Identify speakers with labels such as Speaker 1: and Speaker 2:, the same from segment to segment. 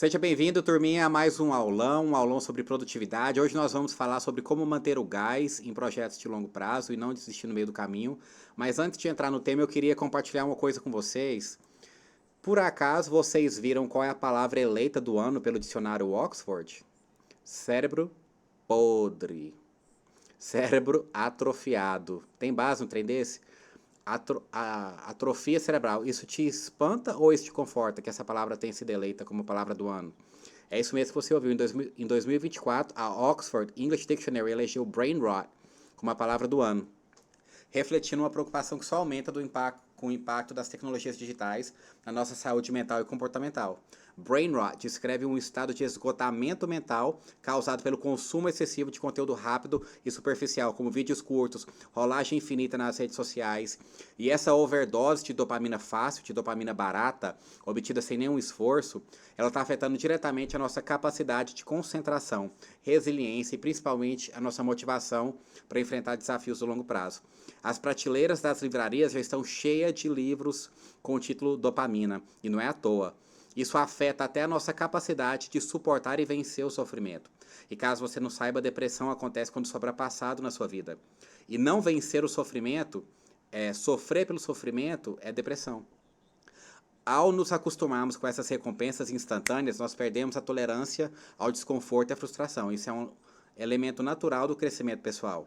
Speaker 1: Seja bem-vindo, turminha, a mais um aulão sobre produtividade. Hoje nós vamos falar sobre como manter o gás em projetos de longo prazo e não desistir no meio do caminho. Mas antes de entrar no tema, eu queria compartilhar uma coisa com vocês. Por acaso vocês viram qual é a palavra eleita do ano pelo dicionário Oxford? Cérebro podre. Cérebro atrofiado. Tem base no trem desse? Atrofia cerebral. Isso te espanta ou isso te conforta que essa palavra tenha sido eleita como palavra do ano? É isso mesmo que você ouviu. Em 2024, a Oxford English Dictionary elegeu brain rot como a palavra do ano, refletindo uma preocupação que só aumenta com o impacto das tecnologias digitais na nossa saúde mental e comportamental. Brain rot descreve um estado de esgotamento mental causado pelo consumo excessivo de conteúdo rápido e superficial, como vídeos curtos, rolagem infinita nas redes sociais. E essa overdose de dopamina fácil, de dopamina barata, obtida sem nenhum esforço, ela está afetando diretamente a nossa capacidade de concentração, resiliência e principalmente a nossa motivação para enfrentar desafios do longo prazo. As prateleiras das livrarias já estão cheias de livros com o título Dopamina, e não é à toa. Isso afeta até a nossa capacidade de suportar e vencer o sofrimento. E caso você não saiba, a depressão acontece quando sobra passado na sua vida. E não vencer o sofrimento, sofrer pelo sofrimento, é depressão. Ao nos acostumarmos com essas recompensas instantâneas, nós perdemos a tolerância ao desconforto e à frustração. Isso é um elemento natural do crescimento pessoal.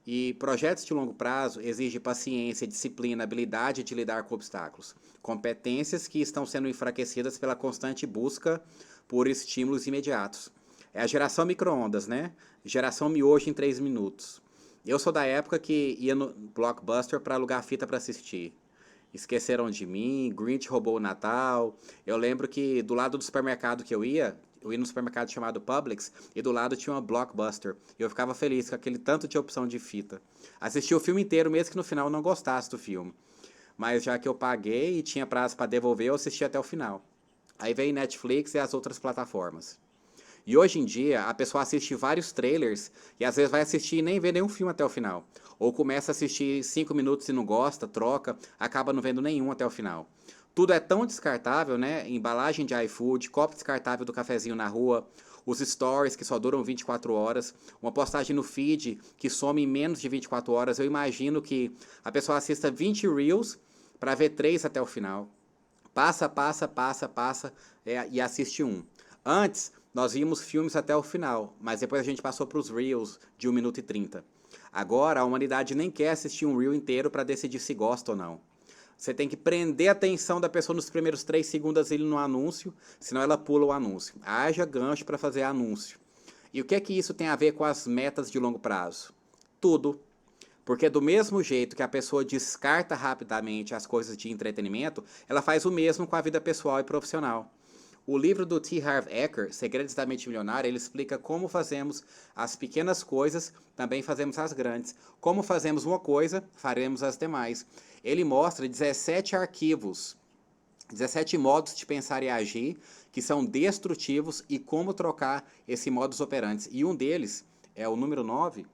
Speaker 1: E projetos de longo prazo exigem paciência, disciplina, habilidade de lidar com obstáculos. Competências que estão sendo enfraquecidas pela constante busca por estímulos imediatos. É a geração micro-ondas, né? Geração miojo em 3 minutos. Eu sou da época que ia no Blockbuster para alugar fita para assistir. Esqueceram de Mim, Grinch roubou o Natal. Eu lembro que do lado do supermercado que eu ia num supermercado chamado Publix e do lado tinha uma Blockbuster. E eu ficava feliz com aquele tanto de opção de fita. Assisti o filme inteiro, mesmo que no final eu não gostasse do filme. Mas já que eu paguei e tinha prazo para devolver, eu assisti até o final. Aí veio Netflix e as outras plataformas. E hoje em dia, a pessoa assiste vários trailers e às vezes vai assistir e nem vê nenhum filme até o final. Ou começa a assistir 5 minutos e não gosta, troca, acaba não vendo nenhum até o final. Tudo é tão descartável, né? Embalagem de iFood, copo descartável do cafezinho na rua, os stories que só duram 24 horas, uma postagem no feed que some em menos de 24 horas. Eu imagino que a pessoa assista 20 Reels para ver 3 até o final. Passa, e assiste um. Antes, nós vimos filmes até o final, mas depois a gente passou para os Reels de 1 minuto e 30. Agora, a humanidade nem quer assistir um Reel inteiro para decidir se gosta ou não. Você tem que prender a atenção da pessoa nos primeiros 3 segundos ali no anúncio, senão ela pula o anúncio. Haja gancho para fazer anúncio. E o que é que isso tem a ver com as metas de longo prazo? Tudo. Porque do mesmo jeito que a pessoa descarta rapidamente as coisas de entretenimento, ela faz o mesmo com a vida pessoal e profissional. O livro do T. Harv Eker, Segredos da Mente Milionária, ele explica como fazemos as pequenas coisas, também fazemos as grandes. Como fazemos uma coisa, faremos as demais. Ele mostra 17 arquivos, 17 modos de pensar e agir que são destrutivos e como trocar esse modus operandi. E um deles é o número 9.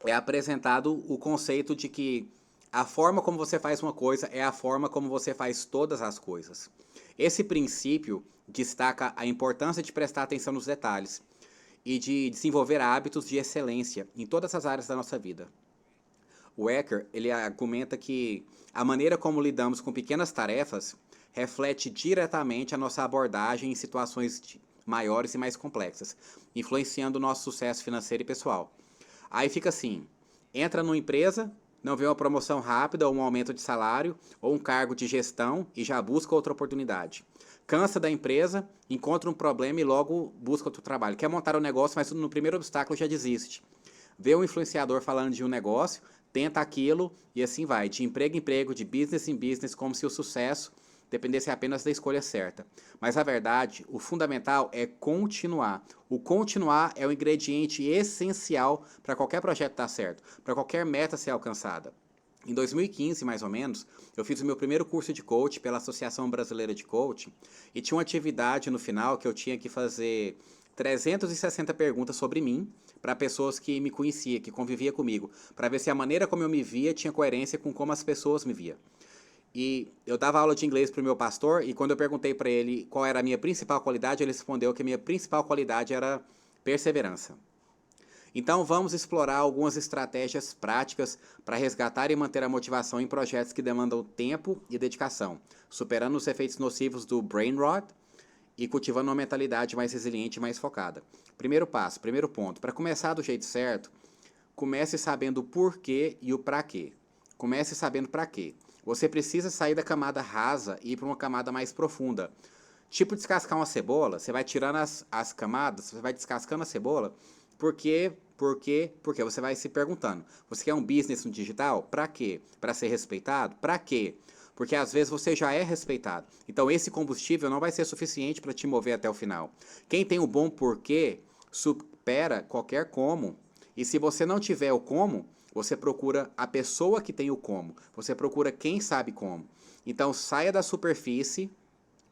Speaker 1: É apresentado o conceito de que a forma como você faz uma coisa é a forma como você faz todas as coisas. Esse princípio destaca a importância de prestar atenção nos detalhes e de desenvolver hábitos de excelência em todas as áreas da nossa vida. O Eker, ele argumenta que a maneira como lidamos com pequenas tarefas reflete diretamente a nossa abordagem em situações maiores e mais complexas, influenciando o nosso sucesso financeiro e pessoal. Aí fica assim, entra numa empresa, não vê uma promoção rápida ou um aumento de salário ou um cargo de gestão e já busca outra oportunidade. Cansa da empresa, encontra um problema e logo busca outro trabalho. Quer montar um negócio, mas no primeiro obstáculo já desiste. Vê um influenciador falando de um negócio, tenta aquilo e assim vai, de emprego em emprego, de business em business, como se o sucesso dependesse apenas da escolha certa. Mas a verdade, o fundamental é continuar. O continuar é o ingrediente essencial para qualquer projeto dar certo, para qualquer meta ser alcançada. Em 2015, mais ou menos, eu fiz o meu primeiro curso de coach pela Associação Brasileira de Coaching e tinha uma atividade no final que eu tinha que fazer 360 perguntas sobre mim para pessoas que me conheciam, que conviviam comigo, para ver se a maneira como eu me via tinha coerência com como as pessoas me viam. E eu dava aula de inglês para o meu pastor, e quando eu perguntei para ele qual era a minha principal qualidade, ele respondeu que a minha principal qualidade era perseverança. Então vamos explorar algumas estratégias práticas para resgatar e manter a motivação em projetos que demandam tempo e dedicação, superando os efeitos nocivos do brain rot e cultivando uma mentalidade mais resiliente e mais focada. Primeiro passo, primeiro ponto, para começar do jeito certo, comece sabendo o porquê e o para quê. Comece sabendo para quê. Você precisa sair da camada rasa e ir para uma camada mais profunda. Tipo descascar uma cebola, você vai tirando as camadas, você vai descascando a cebola, porque você vai se perguntando, você quer um business no digital? Para quê? Para ser respeitado? Para quê? Porque às vezes você já é respeitado. Então esse combustível não vai ser suficiente para te mover até o final. Quem tem o bom porquê supera qualquer como. E se você não tiver o como, você procura a pessoa que tem o como. Você procura quem sabe como. Então saia da superfície,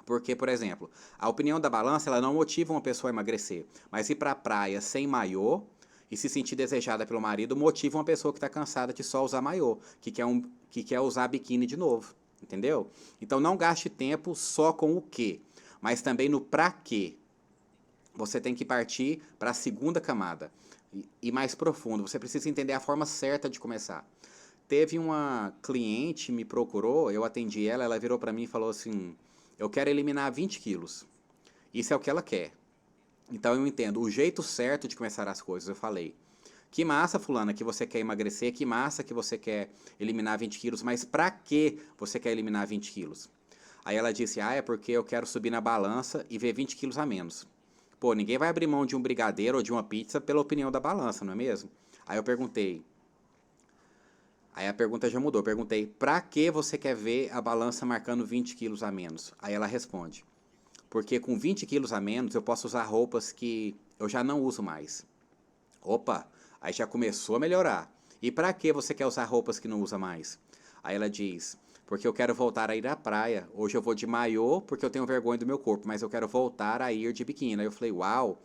Speaker 1: porque, por exemplo, a opinião da balança ela não motiva uma pessoa a emagrecer. Mas ir para a praia sem maiô e se sentir desejada pelo marido motiva uma pessoa que está cansada de só usar maiô, que quer usar biquíni de novo. Entendeu? Então não gaste tempo só com o que, mas também no para quê. Você tem que partir para a segunda camada e mais profundo. Você precisa entender a forma certa de começar. Teve uma cliente me procurou, eu atendi ela, ela virou para mim e falou assim: eu quero eliminar 20 quilos. Isso é o que ela quer. Então eu entendo o jeito certo de começar as coisas. Eu falei: que massa, fulana, que você quer emagrecer, que massa que você quer eliminar 20 quilos, mas pra que você quer eliminar 20 quilos? Aí ela disse: é porque eu quero subir na balança e ver 20 quilos a menos. Pô, ninguém vai abrir mão de um brigadeiro ou de uma pizza pela opinião da balança, não é mesmo? Aí eu perguntei, aí a pergunta já mudou, eu perguntei: pra que você quer ver a balança marcando 20 quilos a menos? Aí ela responde: porque com 20 quilos a menos eu posso usar roupas que eu já não uso mais. Opa, aí já começou a melhorar. E para que você quer usar roupas que não usa mais? Aí ela diz: porque eu quero voltar a ir à praia. Hoje eu vou de maiô porque eu tenho vergonha do meu corpo, mas eu quero voltar a ir de biquíni. Aí eu falei: uau.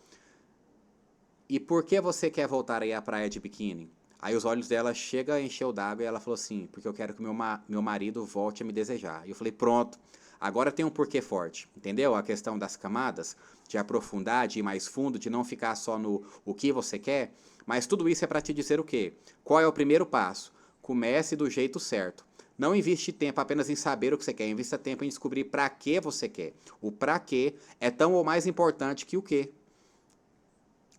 Speaker 1: E por que você quer voltar a ir à praia de biquíni? Aí os olhos dela chegam a encher d'água e ela falou assim: porque eu quero que meu marido volte a me desejar. E eu falei: pronto, agora tem um porquê forte, entendeu? A questão das camadas, de aprofundar, de ir mais fundo, de não ficar só no o que você quer. Mas tudo isso é para te dizer o quê? Qual é o primeiro passo? Comece do jeito certo. Não investe tempo apenas em saber o que você quer, invista tempo em descobrir para que você quer. O para que é tão ou mais importante que o que.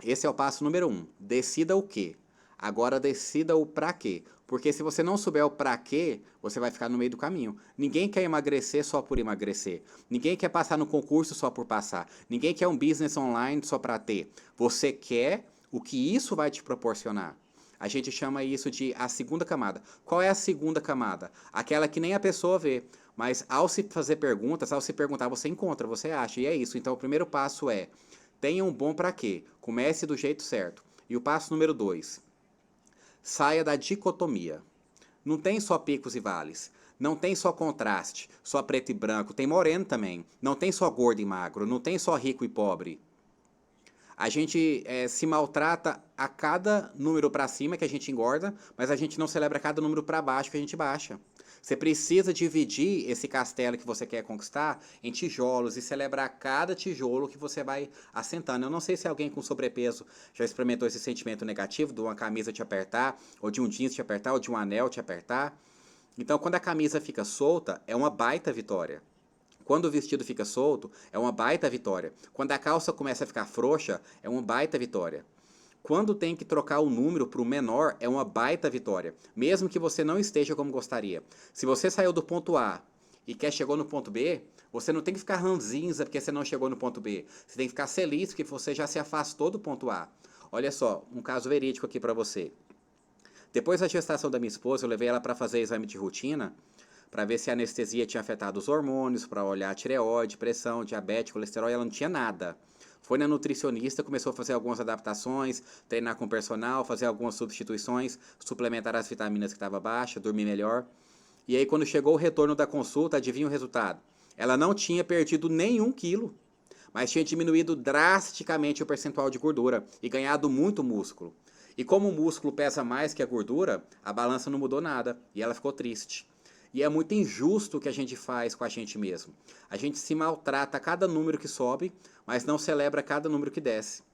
Speaker 1: Esse é o passo número 1. Decida o que. Agora decida o para quê. Porque se você não souber o para quê, você vai ficar no meio do caminho. Ninguém quer emagrecer só por emagrecer. Ninguém quer passar no concurso só por passar. Ninguém quer um business online só para ter. Você quer o que isso vai te proporcionar. A gente chama isso de a segunda camada. Qual é a segunda camada? Aquela que nem a pessoa vê. Mas ao se fazer perguntas, ao se perguntar, você encontra, você acha. E é isso. Então o primeiro passo é: tenha um bom para quê. Comece do jeito certo. E o passo número 2: saia da dicotomia. Não tem só picos e vales. Não tem só contraste, só preto e branco. Tem moreno também. Não tem só gordo e magro. Não tem só rico e pobre. A gente se maltrata a cada número para cima que a gente engorda, mas a gente não celebra cada número para baixo que a gente baixa. Você precisa dividir esse castelo que você quer conquistar em tijolos e celebrar cada tijolo que você vai assentando. Eu não sei se alguém com sobrepeso já experimentou esse sentimento negativo de uma camisa te apertar, ou de um jeans te apertar, ou de um anel te apertar. Então, quando a camisa fica solta, é uma baita vitória. Quando o vestido fica solto, é uma baita vitória. Quando a calça começa a ficar frouxa, é uma baita vitória. Quando tem que trocar o número para o menor, é uma baita vitória, mesmo que você não esteja como gostaria. Se você saiu do ponto A e chegou no ponto B, você não tem que ficar ranzinza porque você não chegou no ponto B. Você tem que ficar feliz porque você já se afastou do ponto A. Olha só, um caso verídico aqui para você. Depois da gestação da minha esposa, eu levei ela para fazer exame de rotina, para ver se a anestesia tinha afetado os hormônios, para olhar a tireoide, pressão, diabetes, colesterol, e ela não tinha nada. Foi na nutricionista, começou a fazer algumas adaptações, treinar com o personal, fazer algumas substituições, suplementar as vitaminas que estavam baixas, dormir melhor. E aí, quando chegou o retorno da consulta, adivinha o resultado? Ela não tinha perdido nenhum quilo, mas tinha diminuído drasticamente o percentual de gordura e ganhado muito músculo. E como o músculo pesa mais que a gordura, a balança não mudou nada e ela ficou triste. E é muito injusto o que a gente faz com a gente mesmo. A gente se maltrata a cada número que sobe, mas não celebra cada número que desce.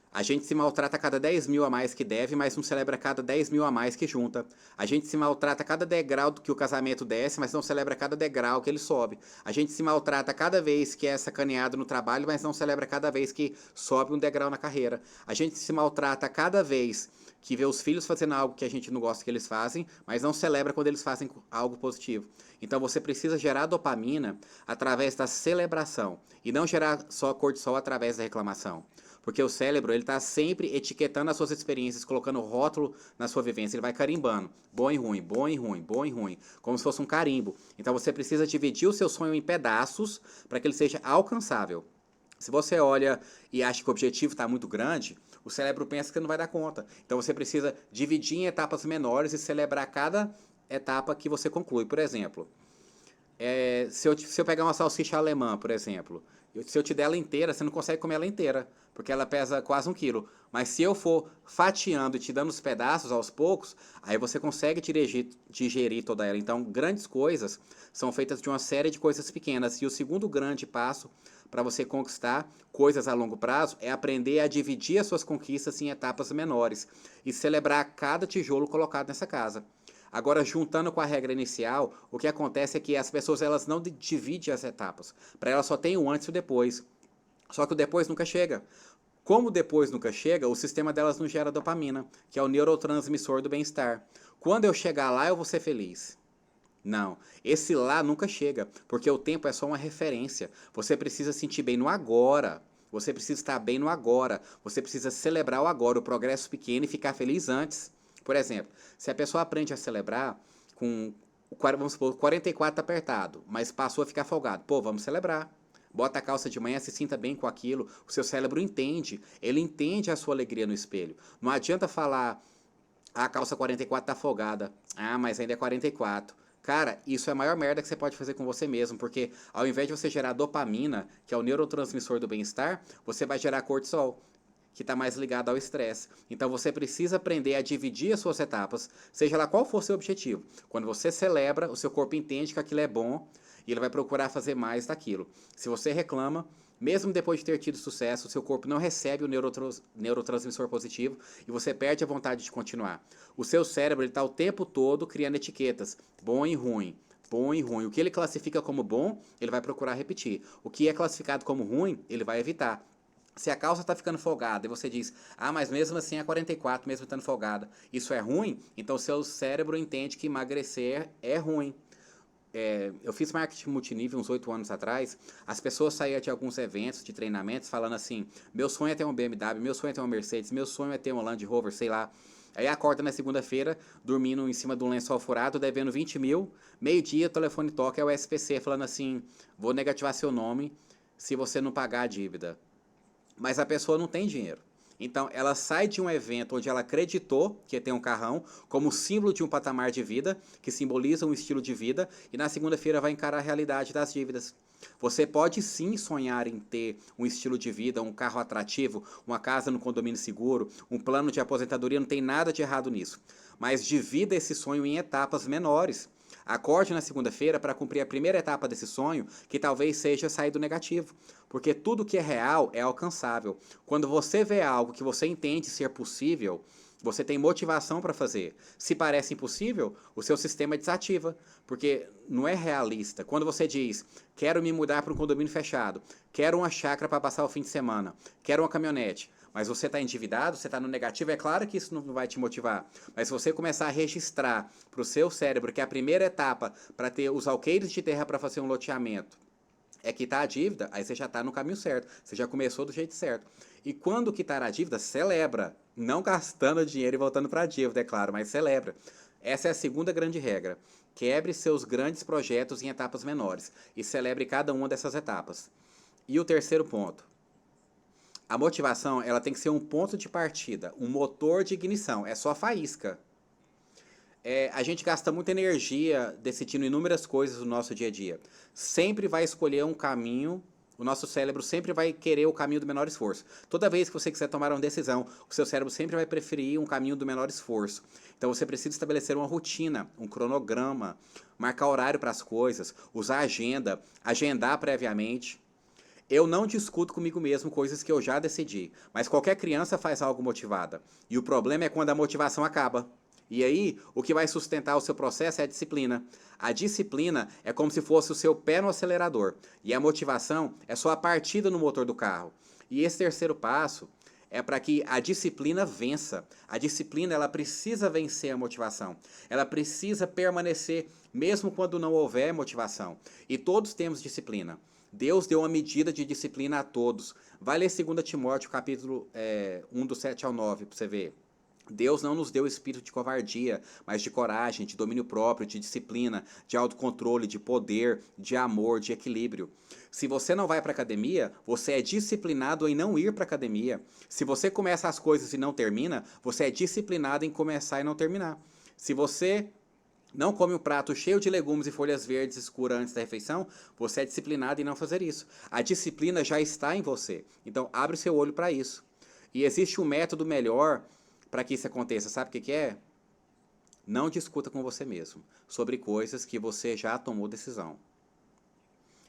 Speaker 1: A gente se maltrata a cada 10 mil a mais que deve, mas não celebra cada 10 mil a mais que junta. A gente se maltrata a cada degrau que o casamento desce, mas não celebra cada degrau que ele sobe. A gente se maltrata a cada vez que é sacaneado no trabalho, mas não celebra cada vez que sobe um degrau na carreira. A gente se maltrata a cada vez que vê os filhos fazendo algo que a gente não gosta que eles fazem, mas não celebra quando eles fazem algo positivo. Então você precisa gerar dopamina através da celebração e não gerar só cortisol através da reclamação. Porque o cérebro, ele está sempre etiquetando as suas experiências, colocando rótulo na sua vivência. Ele vai carimbando. Bom e ruim, bom e ruim, bom e ruim. Como se fosse um carimbo. Então você precisa dividir o seu sonho em pedaços para que ele seja alcançável. Se você olha e acha que o objetivo está muito grande, o cérebro pensa que não vai dar conta. Então você precisa dividir em etapas menores e celebrar cada etapa que você conclui. Por exemplo, se eu pegar uma salsicha alemã, por exemplo, se eu te der ela inteira, você não consegue comer ela inteira, porque ela pesa quase 1 quilo. Mas se eu for fatiando e te dando os pedaços aos poucos, aí você consegue digerir toda ela. Então, grandes coisas são feitas de uma série de coisas pequenas. E o segundo grande passo para você conquistar coisas a longo prazo é aprender a dividir as suas conquistas em etapas menores e celebrar cada tijolo colocado nessa casa. Agora, juntando com a regra inicial, o que acontece é que as pessoas elas não dividem as etapas. Para elas só tem o antes e o depois. Só que o depois nunca chega. Como o depois nunca chega, o sistema delas não gera dopamina, que é o neurotransmissor do bem-estar. Quando eu chegar lá, eu vou ser feliz. Não, esse lá nunca chega, porque o tempo é só uma referência. Você precisa sentir bem no agora. Você precisa estar bem no agora. Você precisa celebrar o agora, o progresso pequeno e ficar feliz antes. Por exemplo, se a pessoa aprende a celebrar com, vamos supor, 44 apertado, mas passou a ficar folgado. Pô, vamos celebrar. Bota a calça de manhã, se sinta bem com aquilo. O seu cérebro entende. Ele entende a sua alegria no espelho. Não adianta falar, a calça 44 tá folgada. Ah, mas ainda é 44. Cara, isso é a maior merda que você pode fazer com você mesmo, porque ao invés de você gerar dopamina, que é o neurotransmissor do bem-estar, você vai gerar cortisol, que está mais ligado ao estresse. Então você precisa aprender a dividir as suas etapas, seja lá qual for o seu objetivo. Quando você celebra, o seu corpo entende que aquilo é bom e ele vai procurar fazer mais daquilo. Se você reclama, mesmo depois de ter tido sucesso, o seu corpo não recebe o neurotransmissor positivo e você perde a vontade de continuar. O seu cérebro está o tempo todo criando etiquetas, bom e ruim. Bom e ruim. O que ele classifica como bom, ele vai procurar repetir. O que é classificado como ruim, ele vai evitar. Se a calça está ficando folgada e você diz, ah, mas mesmo assim é 44, mesmo estando folgada, isso é ruim? Então o seu cérebro entende que emagrecer é ruim. Eu fiz marketing multinível uns 8 anos atrás, as pessoas saíam de alguns eventos, de treinamentos, falando assim, meu sonho é ter um BMW, meu sonho é ter uma Mercedes, meu sonho é ter um Land Rover, sei lá. Aí acorda na segunda-feira, dormindo em cima de um lençol furado, devendo 20 mil, meio-dia, o telefone toca, é o SPC, falando assim, vou negativar seu nome se você não pagar a dívida. Mas a pessoa não tem dinheiro. Então, ela sai de um evento onde ela acreditou que ia ter um carrão, como símbolo de um patamar de vida, que simboliza um estilo de vida, e na segunda-feira vai encarar a realidade das dívidas. Você pode sim sonhar em ter um estilo de vida, um carro atrativo, uma casa no condomínio seguro, um plano de aposentadoria, não tem nada de errado nisso. Mas divida esse sonho em etapas menores. Acorde na segunda-feira para cumprir a primeira etapa desse sonho, que talvez seja sair do negativo. Porque tudo que é real é alcançável. Quando você vê algo que você entende ser possível, você tem motivação para fazer. Se parece impossível, o seu sistema desativa, porque não é realista. Quando você diz, quero me mudar para um condomínio fechado, quero uma chácara para passar o fim de semana, quero uma caminhonete, mas você está endividado, você está no negativo, é claro que isso não vai te motivar. Mas se você começar a registrar para o seu cérebro que a primeira etapa para ter os alqueires de terra para fazer um loteamento é quitar a dívida, aí você já está no caminho certo, você já começou do jeito certo. E quando quitar a dívida, celebra. Não gastando dinheiro e voltando para a dívida, é claro, mas celebra. Essa é a segunda grande regra. Quebre seus grandes projetos em etapas menores e celebre cada uma dessas etapas. E o terceiro ponto. A motivação, ela tem que ser um ponto de partida, um motor de ignição, é só faísca. A gente gasta muita energia decidindo inúmeras coisas no nosso dia a dia. Sempre vai escolher um caminho O nosso cérebro sempre vai querer o caminho do menor esforço. Toda vez que você quiser tomar uma decisão, o seu cérebro sempre vai preferir um caminho do menor esforço. Então você precisa estabelecer uma rotina, um cronograma, marcar horário para as coisas, usar agenda, agendar previamente. Eu não discuto comigo mesmo coisas que eu já decidi, mas qualquer criança faz algo motivada. E o problema é quando a motivação acaba. E aí, o que vai sustentar o seu processo é a disciplina. A disciplina é como se fosse o seu pé no acelerador. E a motivação é só a partida no motor do carro. E esse terceiro passo é para que a disciplina vença. A disciplina, ela precisa vencer a motivação. Ela precisa permanecer mesmo quando não houver motivação. E todos temos disciplina. Deus deu uma medida de disciplina a todos. Vai ler 2 Timóteo, capítulo 1, do 7 ao 9, para você ver. Deus não nos deu espírito de covardia, mas de coragem, de domínio próprio, de disciplina, de autocontrole, de poder, de amor, de equilíbrio. Se você não vai para a academia, você é disciplinado em não ir para a academia. Se você começa as coisas e não termina, você é disciplinado em começar e não terminar. Se você não come um prato cheio de legumes e folhas verdes escuras antes da refeição, você é disciplinado em não fazer isso. A disciplina já está em você. Então, abre o seu olho para isso. E existe um método melhor para que isso aconteça. Sabe o que é? Não discuta com você mesmo sobre coisas que você já tomou decisão.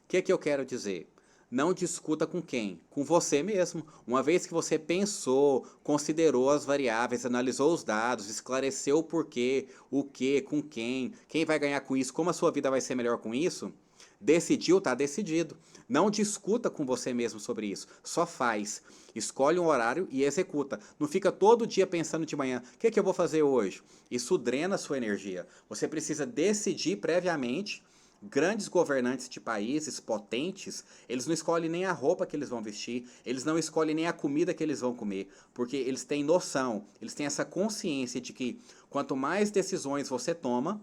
Speaker 1: O que eu quero dizer? Não discuta com quem? Com você mesmo. Uma vez que você pensou, considerou as variáveis, analisou os dados, esclareceu o porquê, o que, com quem vai ganhar com isso, como a sua vida vai ser melhor com isso, decidiu, está decidido. Não discuta com você mesmo sobre isso. Só faz. Escolhe um horário e executa. Não fica todo dia pensando de manhã, o que eu vou fazer hoje? Isso drena a sua energia. Você precisa decidir previamente. Grandes governantes de países potentes, eles não escolhem nem a roupa que eles vão vestir, eles não escolhem nem a comida que eles vão comer, porque eles têm noção, eles têm essa consciência de que quanto mais decisões você toma,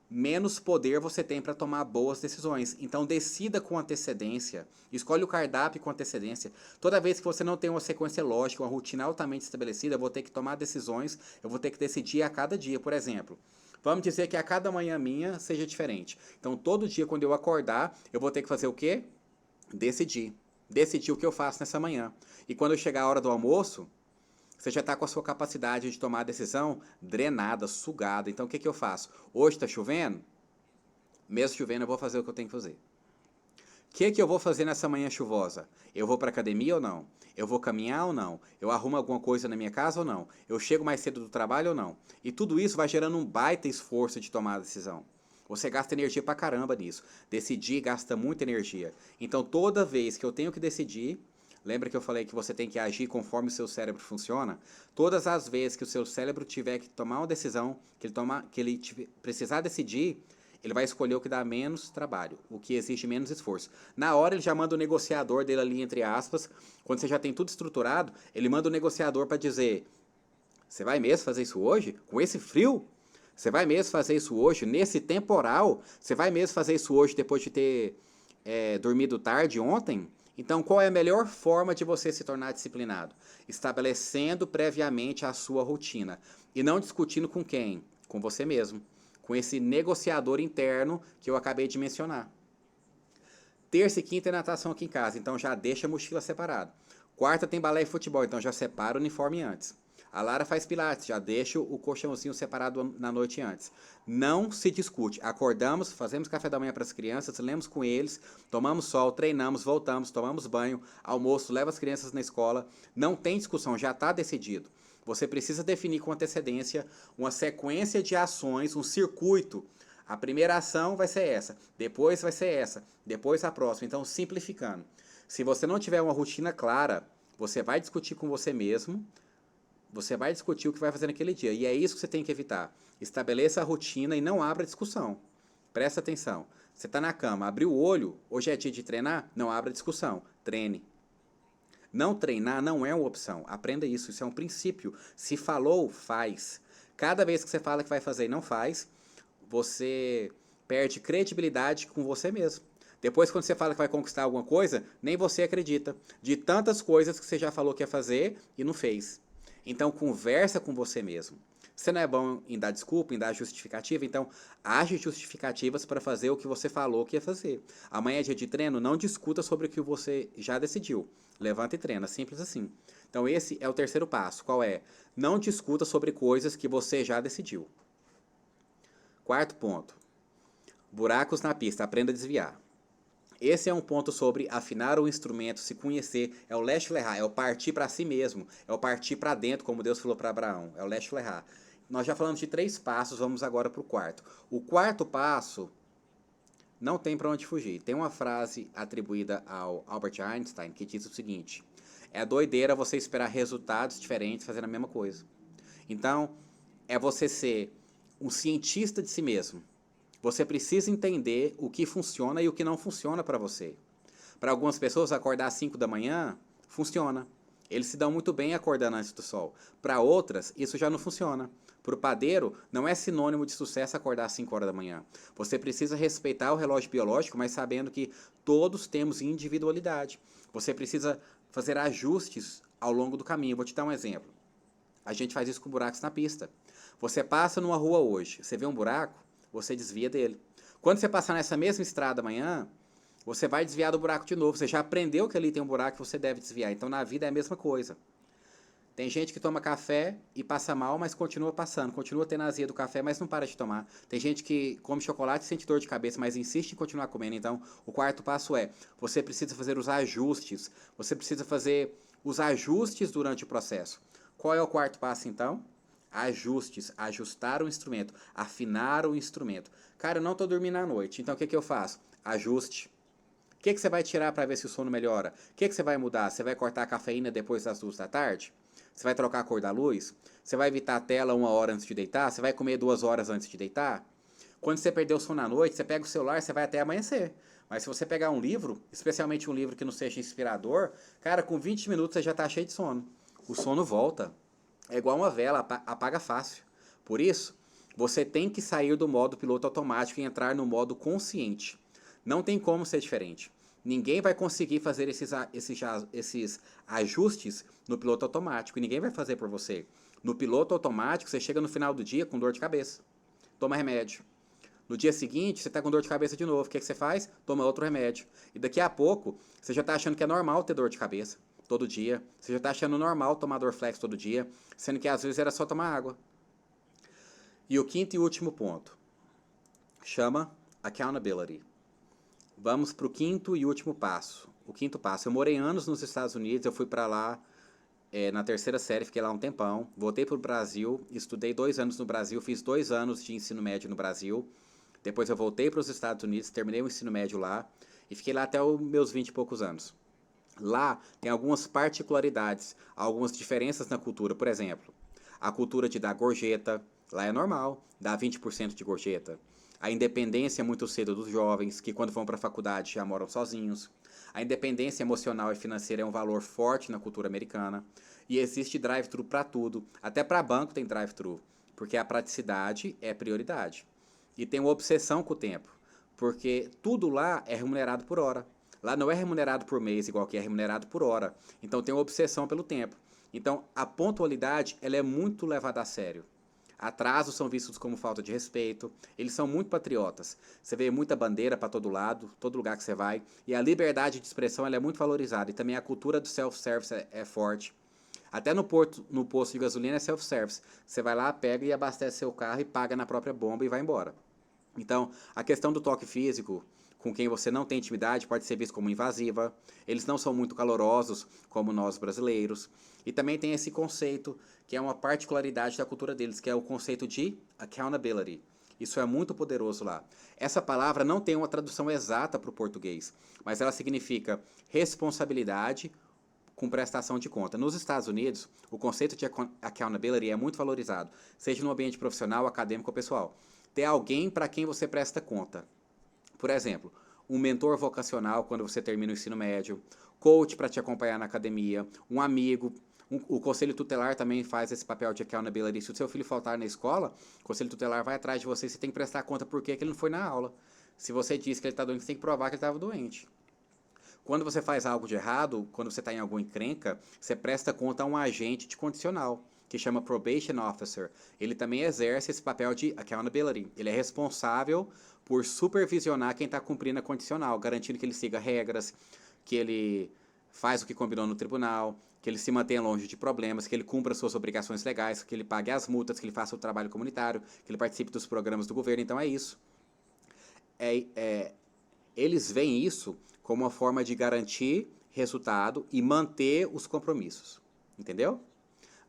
Speaker 1: menos poder você tem para tomar boas decisões. Então decida com antecedência, escolhe o cardápio com antecedência. Toda vez que você não tem uma sequência lógica, uma rotina altamente estabelecida, eu vou ter que tomar decisões, eu vou ter que decidir a cada dia, por exemplo. Vamos dizer que a cada manhã minha seja diferente. Então, todo dia, quando eu acordar, eu vou ter que fazer o quê? Decidir. Decidir o que eu faço nessa manhã. E quando chegar a hora do almoço, você já está com a sua capacidade de tomar a decisão drenada, sugada. Então, o que eu faço? Hoje está chovendo? Mesmo chovendo, eu vou fazer o que eu tenho que fazer. O que eu vou fazer nessa manhã chuvosa? Eu vou para a academia ou não? Eu vou caminhar ou não? Eu arrumo alguma coisa na minha casa ou não? Eu chego mais cedo do trabalho ou não? E tudo isso vai gerando um baita esforço de tomar a decisão. Você gasta energia pra caramba nisso. Decidir gasta muita energia. Então, toda vez que eu tenho que decidir, lembra que eu falei que você tem que agir conforme o seu cérebro funciona? Todas as vezes que o seu cérebro tiver que tomar uma decisão, que ele precisar decidir, ele vai escolher o que dá menos trabalho, o que exige menos esforço. Na hora ele já manda o negociador dele ali, entre aspas, quando você já tem tudo estruturado, ele manda o negociador para dizer, você vai mesmo fazer isso hoje? Com esse frio? Você vai mesmo fazer isso hoje? Nesse temporal? Você vai mesmo fazer isso hoje depois de ter dormido tarde ontem? Então, qual é a melhor forma de você se tornar disciplinado? Estabelecendo previamente a sua rotina. E não discutindo com quem? Com você mesmo. Com esse negociador interno que eu acabei de mencionar. Terça e quinta é natação aqui em casa, então já deixa a mochila separada. Quarta tem balé e futebol, então já separa o uniforme antes. A Lara faz pilates, já deixa o colchãozinho separado na noite antes. Não se discute. Acordamos, fazemos café da manhã para as crianças, lemos com eles, tomamos sol, treinamos, voltamos, tomamos banho, almoço, leva as crianças na escola. Não tem discussão, já está decidido. Você precisa definir com antecedência uma sequência de ações, um circuito. A primeira ação vai ser essa, depois vai ser essa, depois a próxima. Então, simplificando. Se você não tiver uma rotina clara, você vai discutir com você mesmo, você vai discutir o que vai fazer naquele dia. E é isso que você tem que evitar. Estabeleça a rotina e não abra discussão. Presta atenção. Você está na cama, abriu o olho, hoje é dia de treinar? Não abra discussão, treine. Não treinar não é uma opção. Aprenda isso, isso é um princípio. Se falou, faz. Cada vez que você fala que vai fazer e não faz, você perde credibilidade com você mesmo. Depois, quando você fala que vai conquistar alguma coisa, nem você acredita. De tantas coisas que você já falou que ia fazer e não fez. Então, conversa com você mesmo. Você não é bom em dar desculpa, em dar justificativa, então age justificativas para fazer o que você falou que ia fazer. Amanhã é dia de treino, não discuta sobre o que você já decidiu. Levanta e treina, simples assim. Então esse é o terceiro passo. Qual é? Não discuta sobre coisas que você já decidiu. Quarto ponto. Buracos na pista, aprenda a desviar. Esse é um ponto sobre afinar o instrumento, se conhecer, é o lech lecha, é o partir para si mesmo, é o partir para dentro, como Deus falou para Abraão, é o lech lecha. Nós já falamos de 3 passos, vamos agora para o quarto. O quarto passo não tem para onde fugir. Tem uma frase atribuída ao Albert Einstein que diz o seguinte: é doideira você esperar resultados diferentes fazendo a mesma coisa. Então, é você ser um cientista de si mesmo. Você precisa entender o que funciona e o que não funciona para você. Para algumas pessoas, acordar às 5 da manhã funciona. Eles se dão muito bem acordando antes do sol. Para outras, isso já não funciona. Para o padeiro, não é sinônimo de sucesso acordar às 5 horas da manhã. Você precisa respeitar o relógio biológico, mas sabendo que todos temos individualidade. Você precisa fazer ajustes ao longo do caminho. Vou te dar um exemplo. A gente faz isso com buracos na pista. Você passa numa rua hoje, você vê um buraco, você desvia dele. Quando você passar nessa mesma estrada amanhã, você vai desviar do buraco de novo. Você já aprendeu que ali tem um buraco que você deve desviar. Então, na vida é a mesma coisa. Tem gente que toma café e passa mal, mas continua passando. Continua tendo a azia do café, mas não para de tomar. Tem gente que come chocolate e sente dor de cabeça, mas insiste em continuar comendo. Então, o quarto passo é, você precisa fazer os ajustes. Você precisa fazer os ajustes durante o processo. Qual é o quarto passo, então? Ajustes, ajustar o instrumento, afinar o instrumento. Cara, eu não estou dormindo à noite, então o que, que eu faço? Ajuste. O que, que você vai tirar para ver se o sono melhora? O que, que você vai mudar? Você vai cortar a cafeína depois das 2 da tarde? Você vai trocar a cor da luz? Você vai evitar a tela 1 hora antes de deitar? Você vai comer 2 horas antes de deitar? Quando você perder o sono à noite, você pega o celular, você vai até amanhecer. Mas se você pegar um livro, especialmente um livro que não seja inspirador, cara, com 20 minutos você já está cheio de sono. O sono volta. É igual uma vela, apaga fácil. Por isso, você tem que sair do modo piloto automático e entrar no modo consciente. Não tem como ser diferente. Ninguém vai conseguir fazer esses ajustes no piloto automático. E ninguém vai fazer por você. No piloto automático, você chega no final do dia com dor de cabeça. Toma remédio. No dia seguinte, você está com dor de cabeça de novo. O que, que você faz? Toma outro remédio. E daqui a pouco, você já está achando que é normal ter dor de cabeça todo dia. Você já está achando normal tomar Dorflex todo dia, sendo que às vezes era só tomar água. E o quinto e último ponto chama accountability. Vamos para o quinto e último passo. O quinto passo. Eu morei anos nos Estados Unidos, eu fui para lá na terceira série, fiquei lá um tempão. Voltei para o Brasil, estudei 2 anos no Brasil, fiz 2 anos de ensino médio no Brasil. Depois eu voltei para os Estados Unidos, terminei o ensino médio lá e fiquei lá até os meus 20 e poucos anos. Lá tem algumas particularidades, algumas diferenças na cultura. Por exemplo, a cultura de dar gorjeta, lá é normal, dar 20% de gorjeta. A independência muito cedo dos jovens, que quando vão para a faculdade já moram sozinhos. A independência emocional e financeira é um valor forte na cultura americana. E existe drive-thru para tudo. Até para banco tem drive-thru, porque a praticidade é prioridade. E tem uma obsessão com o tempo, porque tudo lá é remunerado por hora. Lá não é remunerado por mês, igual que é remunerado por hora. Então tem uma obsessão pelo tempo. Então a pontualidade ela é muito levada a sério. Atrasos são vistos como falta de respeito. Eles são muito patriotas. Você vê muita bandeira para todo lado, todo lugar que você vai. E a liberdade de expressão ela é muito valorizada. E também a cultura do self-service é forte. Até no posto de gasolina é self-service. Você vai lá, pega e abastece seu carro e paga na própria bomba e vai embora. Então, a questão do toque físico com quem você não tem intimidade pode ser visto como invasiva. Eles não são muito calorosos, como nós brasileiros. E também tem esse conceito, que é uma particularidade da cultura deles, que é o conceito de accountability. Isso é muito poderoso lá. Essa palavra não tem uma tradução exata para o português, mas ela significa responsabilidade com prestação de conta. Nos Estados Unidos, o conceito de accountability é muito valorizado, seja no ambiente profissional, acadêmico ou pessoal. Ter alguém para quem você presta conta. Por exemplo, um mentor vocacional quando você termina o ensino médio, coach para te acompanhar na academia, um amigo. O conselho tutelar também faz esse papel de accountability. Se o seu filho faltar na escola, o conselho tutelar vai atrás de você e você tem que prestar conta por que ele não foi na aula. Se você disse que ele está doente, você tem que provar que ele estava doente. Quando você faz algo de errado, quando você está em alguma encrenca, você presta conta a um agente de condicional, que chama Probation Officer. Ele também exerce esse papel de accountability. Ele é responsável por supervisionar quem está cumprindo a condicional, garantindo que ele siga regras, que ele faz o que combinou no tribunal, que ele se mantenha longe de problemas, que ele cumpra suas obrigações legais, que ele pague as multas, que ele faça o trabalho comunitário, que ele participe dos programas do governo. Então é isso. Eles veem isso como uma forma de garantir resultado e manter os compromissos. Entendeu?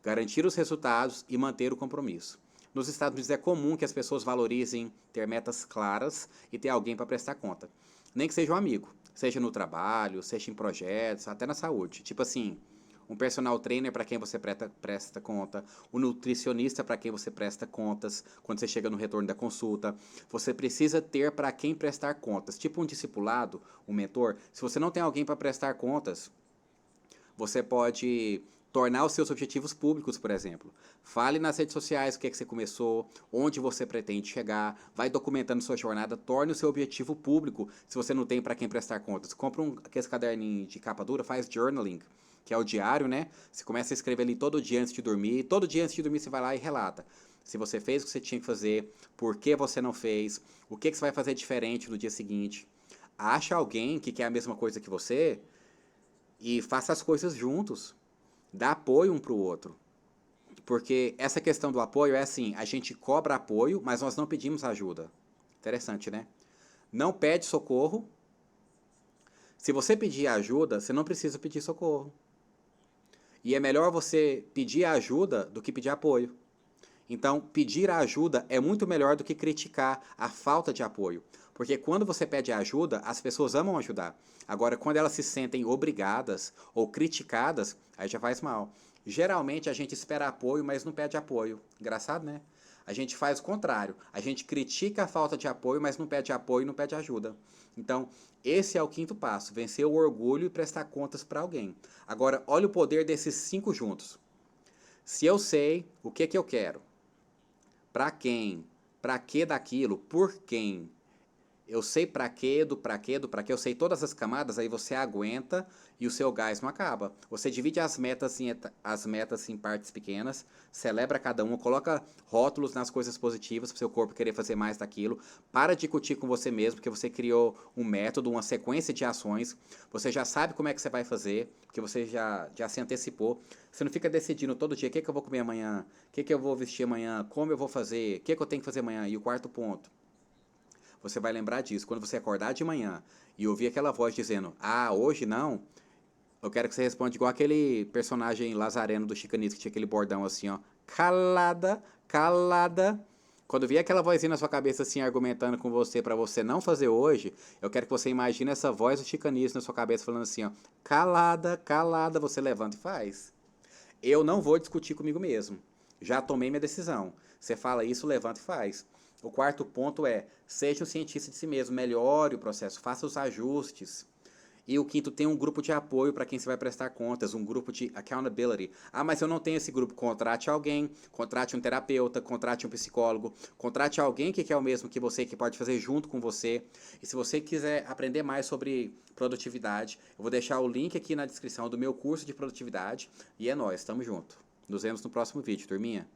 Speaker 1: Garantir os resultados e manter o compromisso. Nos Estados Unidos é comum que as pessoas valorizem ter metas claras e ter alguém para prestar conta. Nem que seja um amigo, seja no trabalho, seja em projetos, até na saúde. Tipo assim, um personal trainer para quem você presta conta, um nutricionista para quem você presta contas quando você chega no retorno da consulta. Você precisa ter para quem prestar contas. Tipo um discipulado, um mentor. Se você não tem alguém para prestar contas, você pode tornar os seus objetivos públicos, por exemplo. Fale nas redes sociais o que é que você começou, onde você pretende chegar, vai documentando sua jornada, torne o seu objetivo público, se você não tem para quem prestar contas. Compra aquele caderninho de capa dura, faz journaling, que é o diário, né? Você começa a escrever ali todo dia antes de dormir, todo dia antes de dormir você vai lá e relata. Se você fez o que você tinha que fazer, por que você não fez, o que você vai fazer diferente no dia seguinte. Acha alguém que quer a mesma coisa que você e faça as coisas juntos. Dá apoio um para o outro. Porque essa questão do apoio é assim, a gente cobra apoio, mas nós não pedimos ajuda. Interessante, né? Não pede socorro. Se você pedir ajuda, você não precisa pedir socorro. E é melhor você pedir ajuda do que pedir apoio. Então, pedir ajuda é muito melhor do que criticar a falta de apoio. Porque quando você pede ajuda, as pessoas amam ajudar. Agora, quando elas se sentem obrigadas ou criticadas, aí já faz mal. Geralmente a gente espera apoio, mas não pede apoio. Engraçado, né? A gente faz o contrário. A gente critica a falta de apoio, mas não pede apoio e não pede ajuda. Então, esse é o quinto passo: vencer o orgulho e prestar contas para alguém. Agora, olha o poder desses 5 juntos. Se eu sei o que eu quero, para quem, para que daquilo, por quem, eu sei para quê, do para quê, do para quê, eu sei todas as camadas, aí você aguenta e o seu gás não acaba. Você divide as metas em partes pequenas, celebra cada uma, coloca rótulos nas coisas positivas para o seu corpo querer fazer mais daquilo. Para de discutir com você mesmo, porque você criou um método, uma sequência de ações. Você já sabe como é que você vai fazer, porque você já se antecipou. Você não fica decidindo todo dia o que eu vou comer amanhã, o que eu vou vestir amanhã, como eu vou fazer, o que eu tenho que fazer amanhã. E o quarto ponto: você vai lembrar disso. Quando você acordar de manhã e ouvir aquela voz dizendo, ah, hoje não, eu quero que você responda igual aquele personagem lazareno do Chicanismo, que tinha aquele bordão assim, ó, calada, calada. Quando vier aquela vozinha na sua cabeça assim, argumentando com você para você não fazer hoje, eu quero que você imagine essa voz do Chicanismo na sua cabeça falando assim, ó, calada, calada, você levanta e faz. Eu não vou discutir comigo mesmo. Já tomei minha decisão. Você fala isso, levanta e faz. O quarto ponto é, seja um cientista de si mesmo, melhore o processo, faça os ajustes. E o quinto, tem um grupo de apoio para quem você vai prestar contas, um grupo de accountability. Ah, mas eu não tenho esse grupo. Contrate alguém, contrate um terapeuta, contrate um psicólogo, contrate alguém que quer o mesmo que você, que pode fazer junto com você. E se você quiser aprender mais sobre produtividade, eu vou deixar o link aqui na descrição do meu curso de produtividade. E é nóis, tamo junto. Nos vemos no próximo vídeo, turminha.